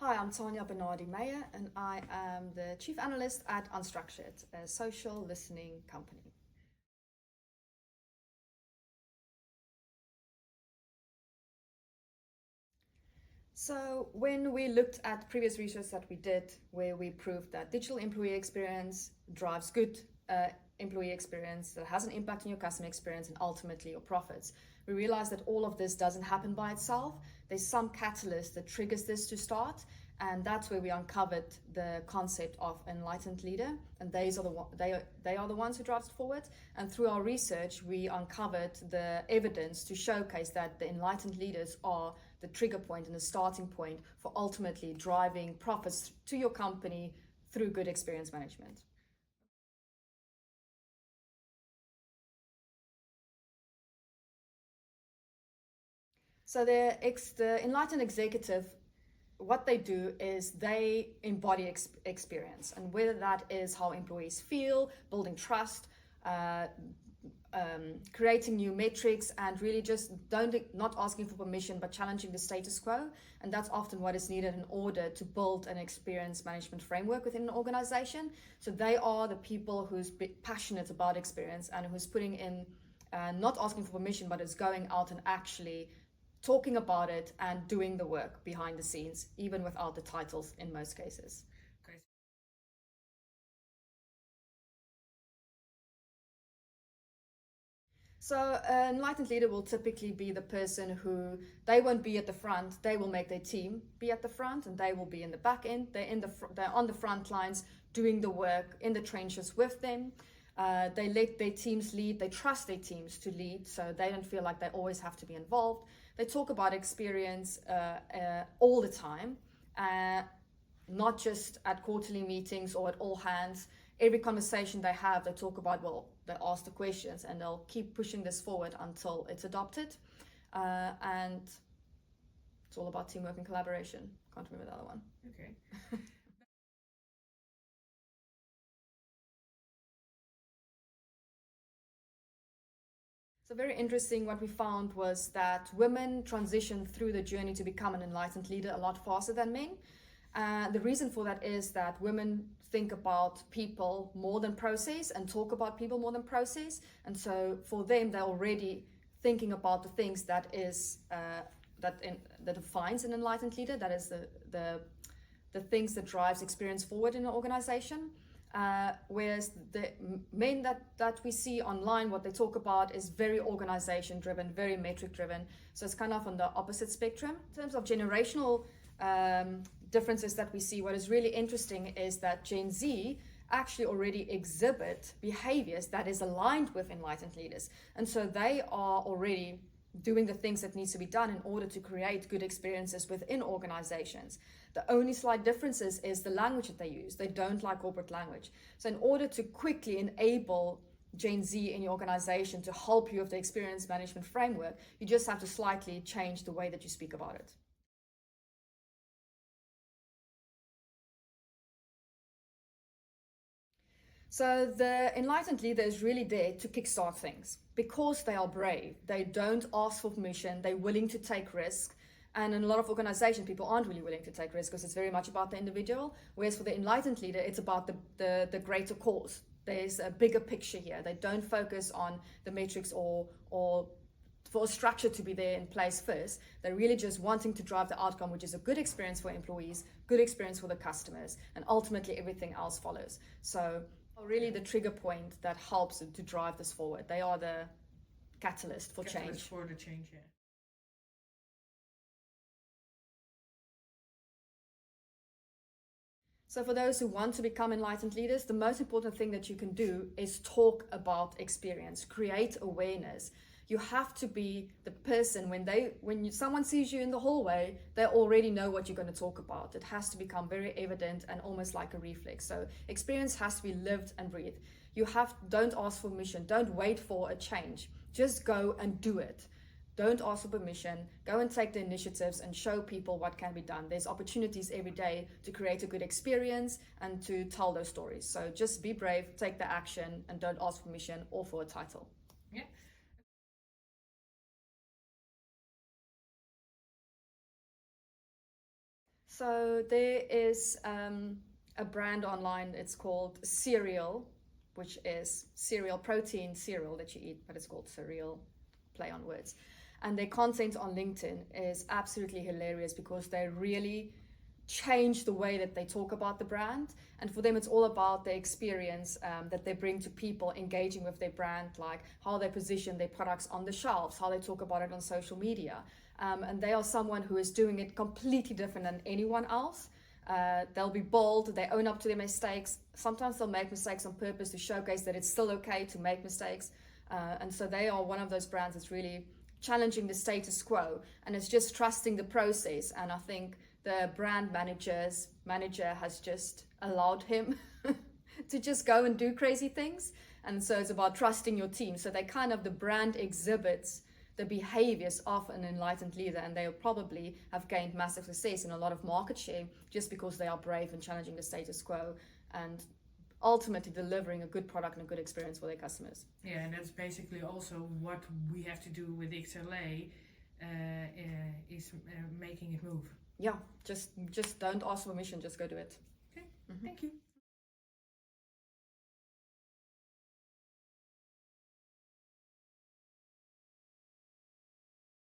Hi, I'm Tania Benade-Meyer, and I am the Chief Analyst at Unstructured, a social listening company. So when we looked at previous research that we did, where we proved that digital employee experience drives good employee experience that has an impact on your customer experience and ultimately your profits, we realized that all of this doesn't happen by itself. There's some catalyst that triggers this to start, and that's where we uncovered the concept of enlightened leader, and they are the ones who drive it forward. And through our research, we uncovered the evidence to showcase that the enlightened leaders are the trigger point and the starting point for ultimately driving profits to your company through good experience management. So the enlightened executive, what they do is they embody experience, and whether that is how employees feel, building trust, uh, creating new metrics, and really just not asking for permission but challenging the status quo. And that's often what is needed in order to build an experience management framework within an organization. So they are the people who's passionate about experience and who's putting in, not asking for permission, but is going out and actually talking about it and doing the work behind the scenes, even without the titles in most cases. So an enlightened leader will typically be the person who, they won't be at the front, they will make their team be at the front, and they will be in the back end. They're on the front lines doing the work in the trenches with them. They let their teams lead, they trust their teams to lead, so they don't feel like they always have to be involved. They talk about experience all the time, not just at quarterly meetings or at all hands. Every conversation they have, they talk about, well, they ask the questions and they'll keep pushing this forward until it's adopted. And it's all about teamwork and collaboration. Can't remember the other one. Okay. So very interesting, what we found was that women transition through the journey to become an enlightened leader a lot faster than men. The reason for that is that women think about people more than process and talk about people more than process. And so for them, they're already thinking about the things that defines an enlightened leader. That is the things that drives experience forward in an organization. Whereas the men that we see online, what they talk about is very organization driven, very metric driven. So it's kind of on the opposite spectrum. In terms of generational differences that we see, what is really interesting is that Gen Z actually already exhibit behaviors that is aligned with enlightened leaders. And so they are already doing the things that needs to be done in order to create good experiences within organizations. The only slight difference is the language that they use. They don't like corporate language. So in order to quickly enable Gen Z in your organization to help you with the experience management framework, you just have to slightly change the way that you speak about it. So the enlightened leader is really there to kickstart things because they are brave. They don't ask for permission. They're willing to take risks. And in a lot of organizations, people aren't really willing to take risks because it's very much about the individual. Whereas for the enlightened leader, it's about the greater cause. There's a bigger picture here. They don't focus on the metrics or for a structure to be there in place first. They're really just wanting to drive the outcome, which is a good experience for employees, good experience for the customers, and ultimately everything else follows. So really the trigger point that helps to drive this forward. They are the catalyst for change. For the change, yeah. So for those who want to become enlightened leaders, the most important thing that you can do is talk about experience, create awareness. You have to be the person when someone sees you in the hallway, they already know what you're going to talk about. It has to become very evident and almost like a reflex. So experience has to be lived and breathed. Don't ask for permission. Don't wait for a change. Just go and do it. Don't ask for permission. Go and take the initiatives and show people what can be done. There's opportunities every day to create a good experience and to tell those stories. So just be brave, take the action, and don't ask permission or for a title. Yeah. So there is a brand online, it's called Cereal, which is cereal, protein cereal that you eat, but it's called cereal, play on words. And their content on LinkedIn is absolutely hilarious because they really change the way that they talk about the brand. And for them, it's all about the experience that they bring to people engaging with their brand, like how they position their products on the shelves, how they talk about it on social media. And they are someone who is doing it completely different than anyone else. They'll be bold, they own up to their mistakes. Sometimes they'll make mistakes on purpose to showcase that it's still okay to make mistakes. And so they are one of those brands that's really challenging the status quo, and it's just trusting the process. And I think the brand manager has just allowed him to just go and do crazy things. And so it's about trusting your team. So they kind of, the brand exhibits the behaviors of an enlightened leader, and they'll probably have gained massive success and a lot of market share just because they are brave and challenging the status quo and ultimately delivering a good product and a good experience for their customers. Yeah, and that's basically also what we have to do with XLA, is making it move. Yeah, just don't ask for permission, just go do it. Okay, thank you.